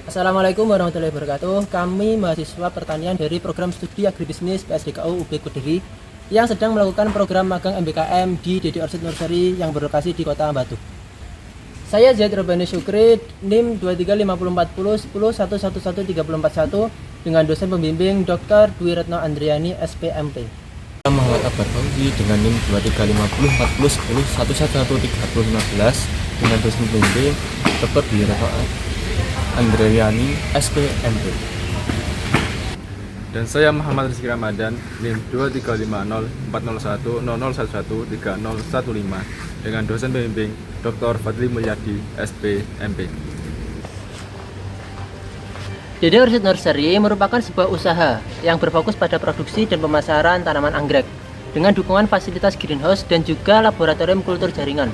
Assalamualaikum warahmatullahi wabarakatuh. Kami mahasiswa pertanian dari program studi agribisnis PSDKU UB Kediri yang sedang melakukan program magang MBKM di Dede Orchid Nursery yang berlokasi di Kota Batu. Saya Zaid Robani Syukri, NIM 2354010111341 dengan dosen pembimbing Dr. Dwi Retno Andriani SPMP. Muhammad Akbar Fauzi dengan NIM 2354010111315 dengan dosen pembimbing Dr. Dwi Retno Andriani SPMP. Dan saya Muhammad Rizky Ramadan, NIM 235040100113015 dengan dosen pembimbing Dr. Fadli Mulyadi SPMP. Dede Orchid Nursery merupakan sebuah usaha yang berfokus pada produksi dan pemasaran tanaman anggrek dengan dukungan fasilitas greenhouse dan juga laboratorium kultur jaringan.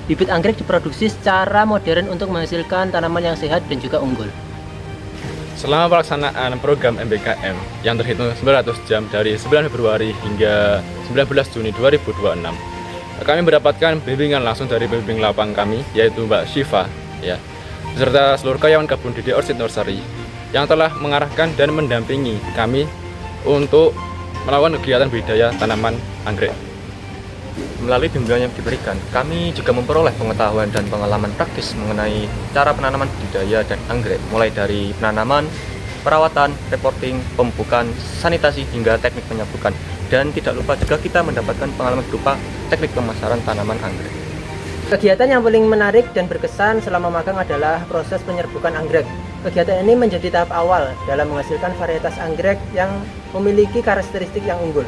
Bibit anggrek diproduksi secara modern untuk menghasilkan tanaman yang sehat dan juga unggul. Selama pelaksanaan program MBKM yang terhitung 900 jam dari 9 Februari hingga 19 Juni 2026, kami mendapatkan bimbingan langsung dari pembimbing lapang kami, yaitu Mbak Syifa, beserta seluruh karyawan kebun Dede Orchid Nursery yang telah mengarahkan dan mendampingi kami untuk melakukan kegiatan budidaya tanaman anggrek. Melalui bimbingan yang diberikan, kami juga memperoleh pengetahuan dan pengalaman praktis mengenai cara penanaman budidaya dan anggrek, mulai dari penanaman, perawatan, reporting, pemupukan, sanitasi, hingga teknik penyapukan. Dan tidak lupa juga kita mendapatkan pengalaman berupa teknik pemasaran tanaman anggrek. Kegiatan yang paling menarik dan berkesan selama magang adalah proses penyerbukan anggrek. Kegiatan ini menjadi tahap awal dalam menghasilkan varietas anggrek yang memiliki karakteristik yang unggul.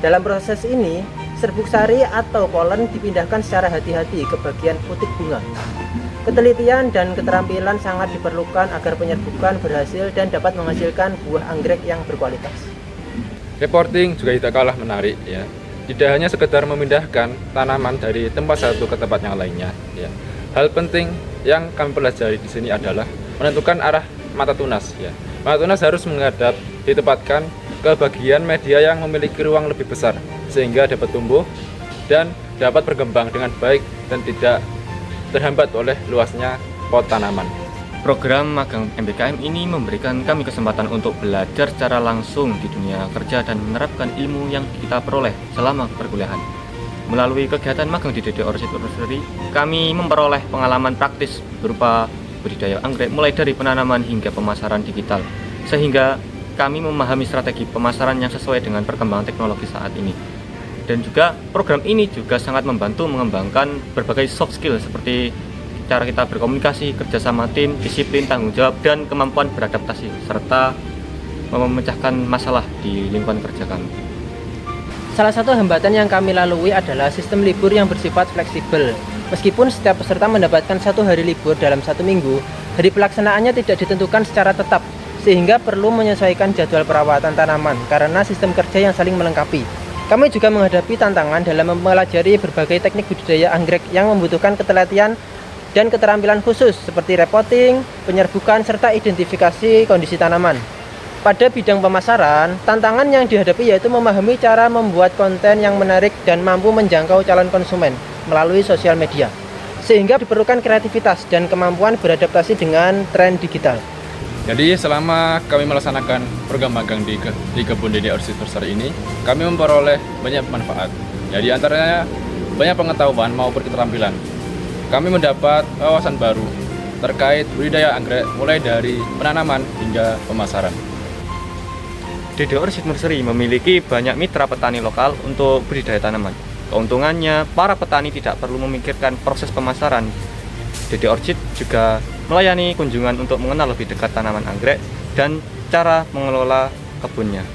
Dalam proses ini, serbuk sari atau polen dipindahkan secara hati-hati ke bagian putik bunga. Ketelitian dan keterampilan sangat diperlukan agar penyerbukan berhasil dan dapat menghasilkan buah anggrek yang berkualitas. Reporting juga tidak kalah menarik, Tidak hanya sekedar memindahkan tanaman dari tempat satu ke tempat yang lainnya, Hal penting yang kami pelajari di sini adalah menentukan arah mata tunas, Mata tunas harus menghadap, ditempatkan ke bagian media yang memiliki ruang lebih besar sehingga dapat tumbuh dan dapat berkembang dengan baik dan tidak terhambat oleh luasnya pot tanaman. Program magang MBKM ini memberikan kami kesempatan untuk belajar secara langsung di dunia kerja dan menerapkan ilmu yang kita peroleh selama perkuliahan. Melalui kegiatan magang di Dede Orchid Nursery, kami memperoleh pengalaman praktis berupa budidaya anggrek mulai dari penanaman hingga pemasaran digital, sehingga kami memahami strategi pemasaran yang sesuai dengan perkembangan teknologi saat ini. Dan juga program ini juga sangat membantu mengembangkan berbagai soft skill seperti cara kita berkomunikasi, kerjasama tim, disiplin, tanggung jawab, dan kemampuan beradaptasi, serta memecahkan masalah di lingkungan kerja kami. Salah satu hambatan yang kami lalui adalah sistem libur yang bersifat fleksibel. Meskipun setiap peserta mendapatkan 1 hari libur dalam 1 minggu, hari pelaksanaannya tidak ditentukan secara tetap, sehingga perlu menyesuaikan jadwal perawatan tanaman karena sistem kerja yang saling melengkapi. Kami juga menghadapi tantangan dalam mempelajari berbagai teknik budidaya anggrek yang membutuhkan ketelitian dan keterampilan khusus seperti repotting, penyerbukan, serta identifikasi kondisi tanaman. Pada bidang pemasaran, tantangan yang dihadapi yaitu memahami cara membuat konten yang menarik dan mampu menjangkau calon konsumen melalui sosial media, sehingga diperlukan kreativitas dan kemampuan beradaptasi dengan tren digital. Jadi selama kami melaksanakan program magang di kebun Dede Orchid Nursery ini, kami memperoleh banyak manfaat. Di antaranya banyak pengetahuan maupun keterampilan. Kami mendapat wawasan baru terkait budidaya anggrek mulai dari penanaman hingga pemasaran. Dede Orchid Nursery memiliki banyak mitra petani lokal untuk budidaya tanaman. Keuntungannya, para petani tidak perlu memikirkan proses pemasaran. Dede Orchid juga melayani kunjungan untuk mengenal lebih dekat tanaman anggrek dan cara mengelola kebunnya.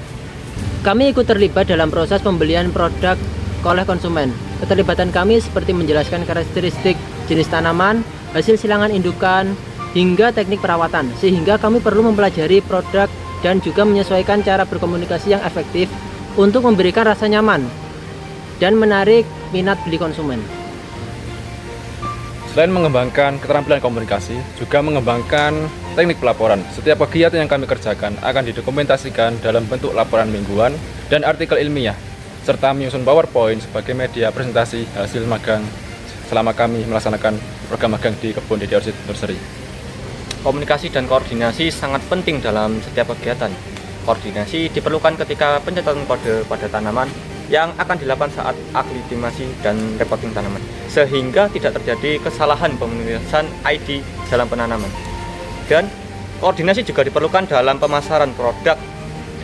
Kami ikut terlibat dalam proses pembelian produk oleh konsumen. Keterlibatan kami seperti menjelaskan karakteristik jenis tanaman, hasil silangan indukan, hingga teknik perawatan, sehingga kami perlu mempelajari produk dan juga menyesuaikan cara berkomunikasi yang efektif untuk memberikan rasa nyaman dan menarik minat beli konsumen. Selain mengembangkan keterampilan komunikasi, juga mengembangkan teknik pelaporan. Setiap kegiatan yang kami kerjakan akan didokumentasikan dalam bentuk laporan mingguan dan artikel ilmiah, serta menyusun PowerPoint sebagai media presentasi hasil magang selama kami melaksanakan program magang di kebun Dede Orchid Nursery. Komunikasi dan koordinasi sangat penting dalam setiap kegiatan. Koordinasi diperlukan ketika pencatatan kode pada tanaman yang akan dilakukan saat aklimatasi dan reporting tanaman, sehingga tidak terjadi kesalahan penulisan ID dalam penanaman. Dan koordinasi juga diperlukan dalam pemasaran produk,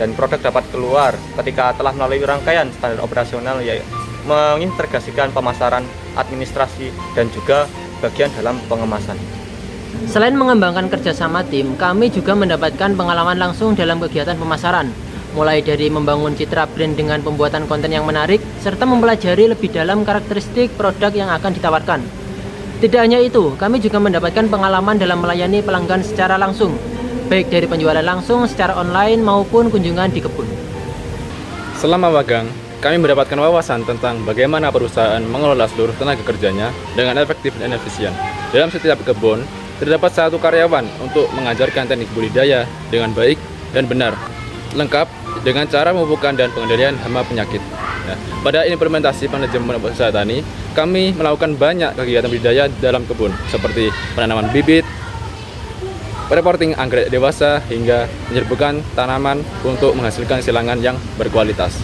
dan produk dapat keluar ketika telah melalui rangkaian standar operasional, yaitu mengintegrasikan pemasaran, administrasi, dan juga bagian dalam pengemasan. Selain mengembangkan kerjasama tim, kami juga mendapatkan pengalaman langsung dalam kegiatan pemasaran, mulai dari membangun citra brand dengan pembuatan konten yang menarik, serta mempelajari lebih dalam karakteristik produk yang akan ditawarkan. Tidak hanya itu, kami juga mendapatkan pengalaman dalam melayani pelanggan secara langsung, baik dari penjualan langsung secara online maupun kunjungan di kebun. Selama magang, kami mendapatkan wawasan tentang bagaimana perusahaan mengelola seluruh tenaga kerjanya dengan efektif dan efisien. Dalam setiap kebun, terdapat satu karyawan untuk mengajarkan teknik budidaya dengan baik dan benar, lengkap dengan cara memupukkan dan pengendalian hama penyakit. Nah, pada implementasi manajemen usaha tani, kami melakukan banyak kegiatan budidaya dalam kebun, seperti penanaman bibit, reporting anggrek dewasa, hingga menyerbukan tanaman untuk menghasilkan silangan yang berkualitas.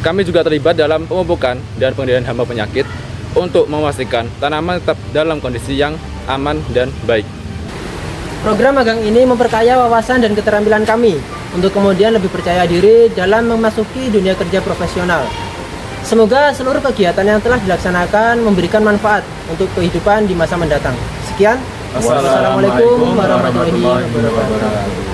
Kami juga terlibat dalam pemupukan dan pengendalian hama penyakit untuk memastikan tanaman tetap dalam kondisi yang aman dan baik. Program magang ini memperkaya wawasan dan keterampilan kami untuk kemudian lebih percaya diri dalam memasuki dunia kerja profesional. Semoga seluruh kegiatan yang telah dilaksanakan memberikan manfaat untuk kehidupan di masa mendatang. Sekian. Wassalamualaikum warahmatullahi wabarakatuh.